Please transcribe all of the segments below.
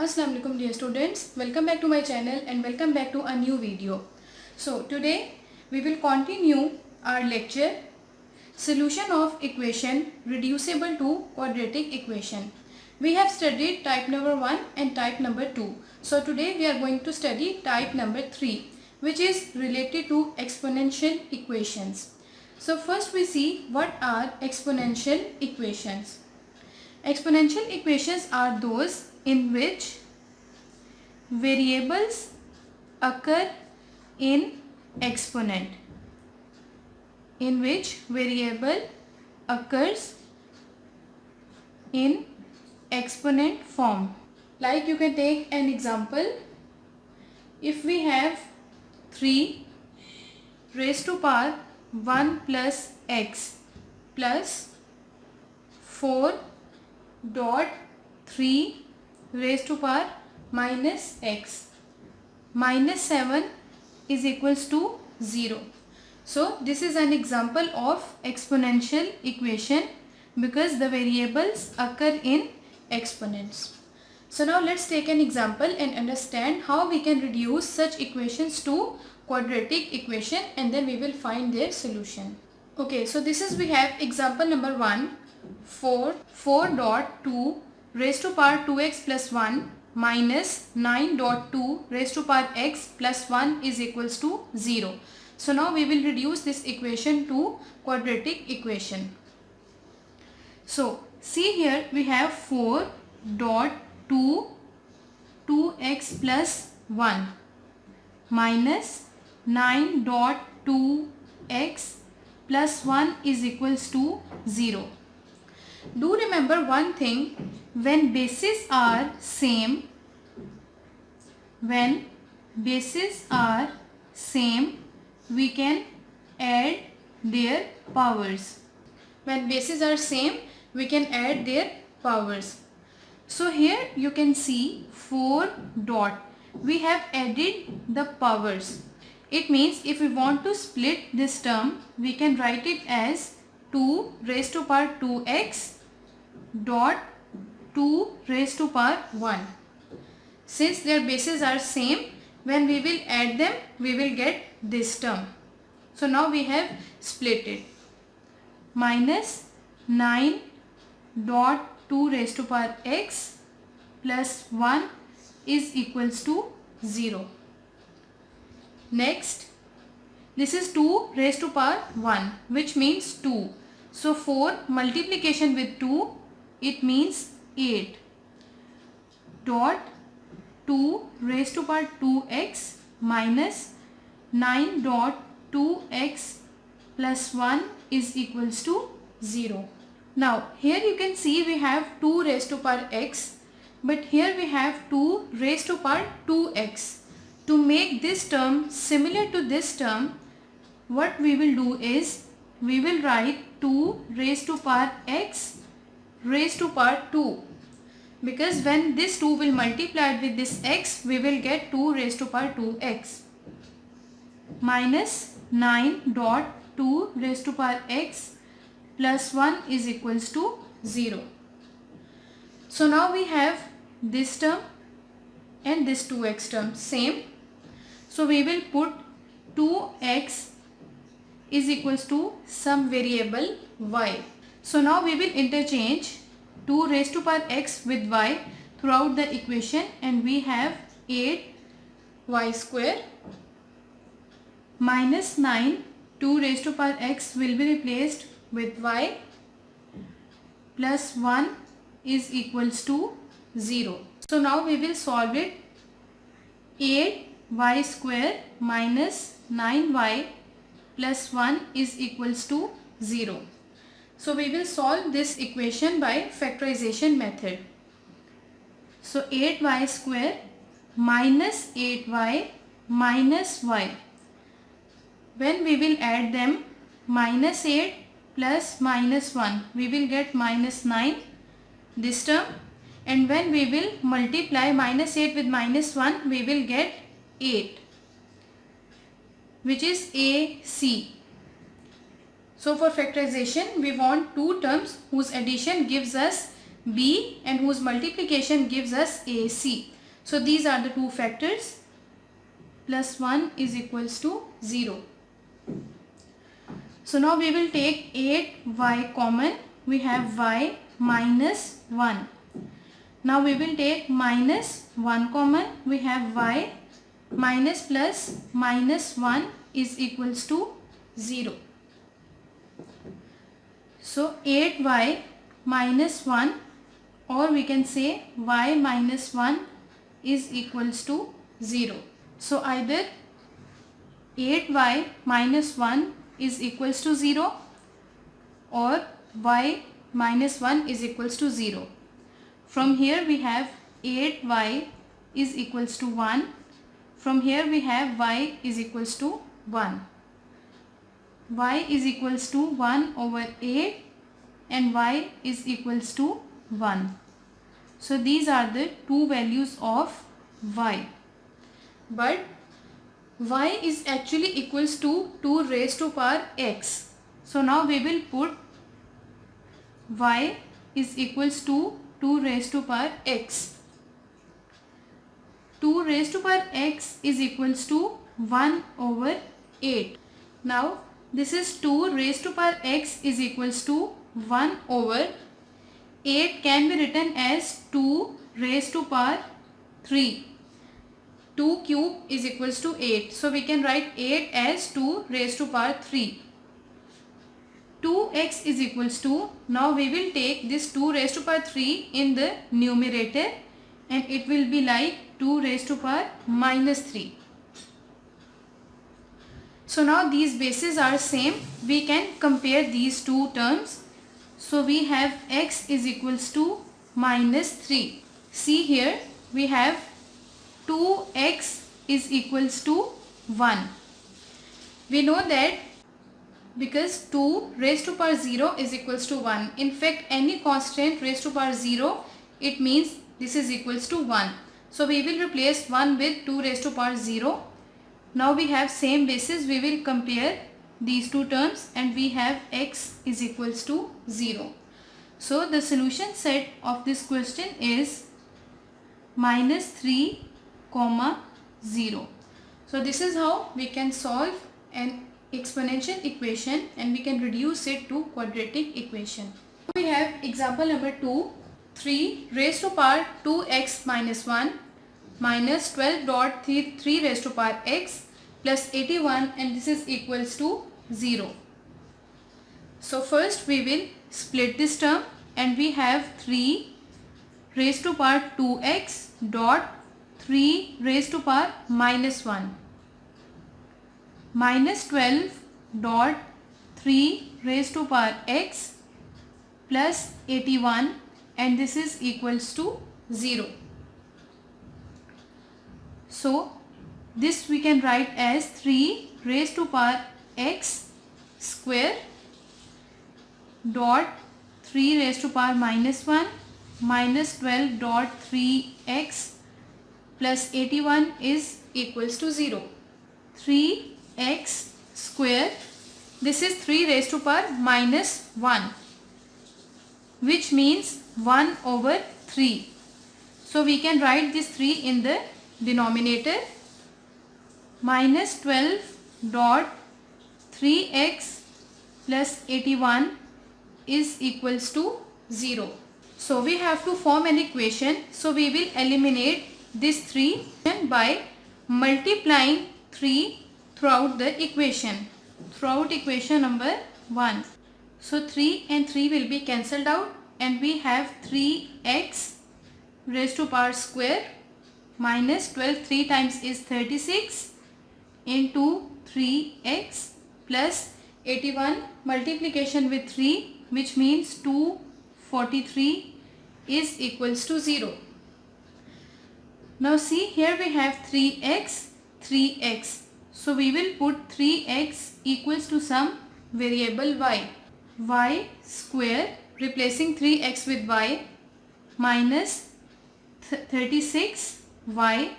Assalamu alaikum dear students, welcome back to my channel and welcome back to a new video. So today we will continue our lecture solution of equation reducible to quadratic equation. We have studied type number 1 and type number 2. So today we are going to study type number 3, which is related to exponential equations. So first we see what are exponential equations. Exponential equations are those in which variables occur in exponent, in which variable occurs in exponent form. Like you can take an example. If we have 3 raised to power 1 plus x plus 4 dot 3 raised to power minus x minus 7 is equals to 0. So this is an example of exponential equation because the variables occur in exponents. So now let's take an example and understand how we can reduce such equations to quadratic equation, and then we will find their solution. Okay, so this is we have example number 1. 4 dot 2 raised to power 2x plus 1 minus 9 dot 2 raised to power x plus 1 is equals to 0. So now we will reduce this equation to quadratic equation. So see here we have 4 dot 2x plus 1 minus 9 dot 2x plus 1 is equals to 0. Do remember one thing, when bases are same, we can add their powers. When bases are same, we can add their powers. So here you can see 4 dot. We have added the powers. It means if we want to split this term, we can write it as 2 raised to power 2x dot 2 raised to power 1. Since their bases are same, when we will add them, we will get this term. So now we have split it. Minus 9 dot 2 raised to power x plus 1 is equals to 0. Next, this is 2 raised to power 1, which means 2. So 4 multiplication with 2, it means 8 dot 2 raised to power 2x minus 9 dot 2x plus 1 is equals to 0. Now here you can see we have 2 raised to power x, but here we have 2 raised to power 2x. To make this term similar to this term, what we will do is we will write 2 raised to power x raised to power 2, because when this 2 will multiply with this x, we will get 2 raised to power 2x minus 9 dot 2 raised to power x plus 1 is equals to 0. So now we have this term and this 2x term same. So we will put 2x is equals to some variable y. So now we will interchange 2 raised to power x with y throughout the equation, and we have 8y square minus 9, 2 raised to power x will be replaced with y plus 1 is equals to 0. So now we will solve it. 8y square minus 9y plus 1 is equals to 0. So we will solve this equation by factorization method. So 8y square minus 8y minus y. When we will add them, minus 8 plus minus 1, we will get minus 9 this term, and when we will multiply minus 8 with minus 1, we will get 8, which is AC. So for factorization, we want two terms whose addition gives us B and whose multiplication gives us AC. So these are the two factors. Plus 1 is equals to 0. So now we will take 8y common. We have y minus 1. Now we will take minus 1 common. We have y minus plus minus 1 is equals to 0. So 8y minus 1, or we can say y minus 1 is equals to 0. So either 8y minus 1 is equals to 0 or y minus 1 is equals to 0. From here we have 8y is equals to 1. From here we have y is equals to 1. Y is equals to 1 over 8 and y is equals to 1. So these are the two values of y. But y is actually equals to 2 raised to power x. So now we will put y is equals to 2 raised to power x. 2 raised to power x is equals to 1 over 8. Now this is 2 raised to power x is equals to 1 over 8 can be written as 2 raised to power 3. 2 cube is equals to 8. So we can write 8 as 2 raised to power 3. 2x is equals to, now we will take this 2 raised to power 3 in the numerator and it will be like 2 raised to power minus 3. So now these bases are same. We can compare these two terms. So we have x is equals to minus 3. See here we have 2x is equals to 1. We know that because 2 raised to power 0 is equals to 1. In fact, any constant raised to power 0, it means this is equals to 1. So we will replace 1 with 2 raised to power 0. Now we have same basis. We will compare these two terms and we have x is equals to 0. So the solution set of this question is minus 3 comma 0. So this is how we can solve an exponential equation and we can reduce it to quadratic equation. We have example number 2. 3 raised to power 2x minus 1 minus 12.3 raised to power x plus 81 and this is equals to 0. So first we will split this term and we have 3 raised to power 2x dot 3 raised to power minus 1 minus 12 dot 3 raised to power x plus 81 and this is equals to 0. So this we can write as 3 raised to power x square dot 3 raised to power minus 1 minus 12 dot 3x plus 81 is equals to 0. 3x square, this is 3 raised to power minus 1 which means 1 over 3. So we can write this 3 in the denominator. Minus 12 dot 3x plus 81 is equals to 0. So we have to form an equation. So we will eliminate this 3 by multiplying 3 throughout the equation. Throughout equation number 1. So 3 and 3 will be cancelled out and we have 3x raised to power square minus 12 3 times is 36 into 3x plus 81 multiplication with 3 which means 243 is equals to 0. Now see here we have 3x, 3x. So we will put 3x equals to some variable y. Y square replacing 3x with y minus 36y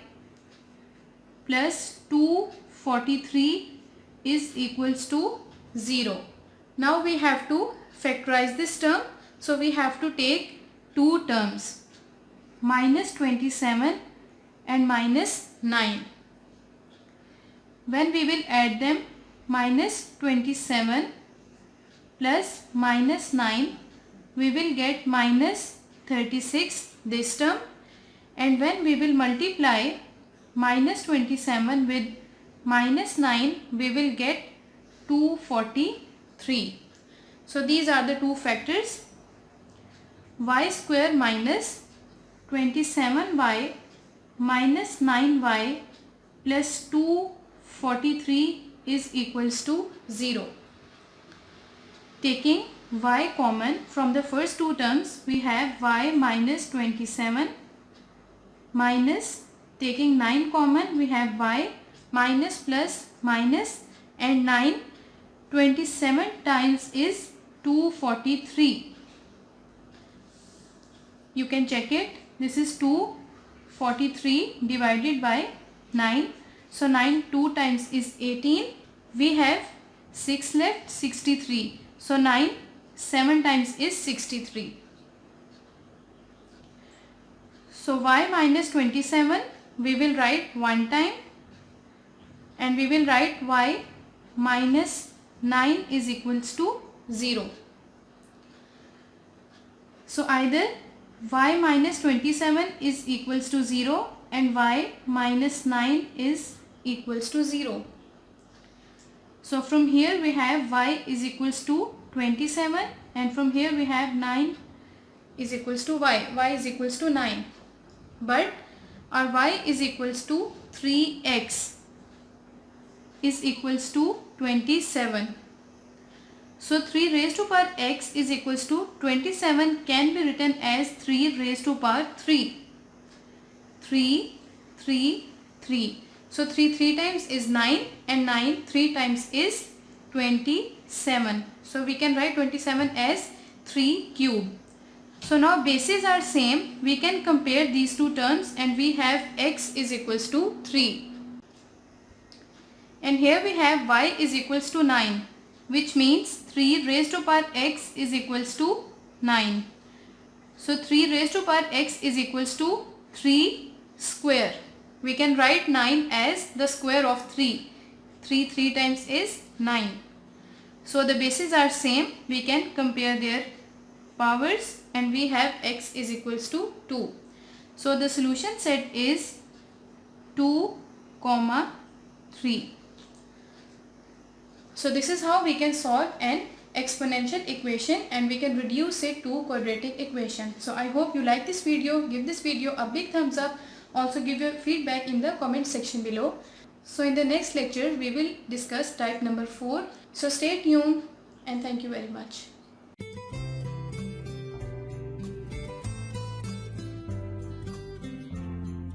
plus 243 is equals to 0. Now we have to factorize this term. So we have to take two terms, minus 27 and minus 9. When we will add them, minus 27 plus minus 9, we will get minus 36 this term, and when we will multiply minus 27 with minus 9, we will get 243. So these are the two factors. Y square minus 27y minus 9y plus 243 is equals to 0. Taking y common from the first two terms, we have y minus 27 minus, taking 9 common, we have y minus plus minus, and 9, 27 times is 243. You can check it. This is 243 divided by 9. So 9 2 times is 18. We have 6 left, 63. So 9 7 times is 63. So y minus 27 we will write one time, and we will write y minus 9 is equals to 0. So either y minus 27 is equals to 0 and y minus 9 is equals to 0. So from here we have y is equals to 27, and from here we have 9 is equals to y is equals to 9. But our y is equals to 3x is equals to 27. So 3 raised to power x is equals to 27 can be written as 3 raised to power 3. 3, 3, 3. So 3 times is 9, and 9 3 times is 27. So we can write 27 as 3 cube. So now bases are same. We can compare these two terms, and we have x is equals to 3. And here we have y is equals to 9, which means 3 raised to power x is equals to 9. So 3 raised to power x is equals to 3 square. We can write 9 as the square of 3. 3 times is 9. So the bases are same. We can compare their powers, and we have x is equals to 2. So the solution set is 2, 3. So this is how we can solve an exponential equation, and we can reduce it to quadratic equation. So I hope you like this video. Give this video a big thumbs up. Also give your feedback in the comment section below. So in the next lecture we will discuss type number 4. So stay tuned, and thank you very much.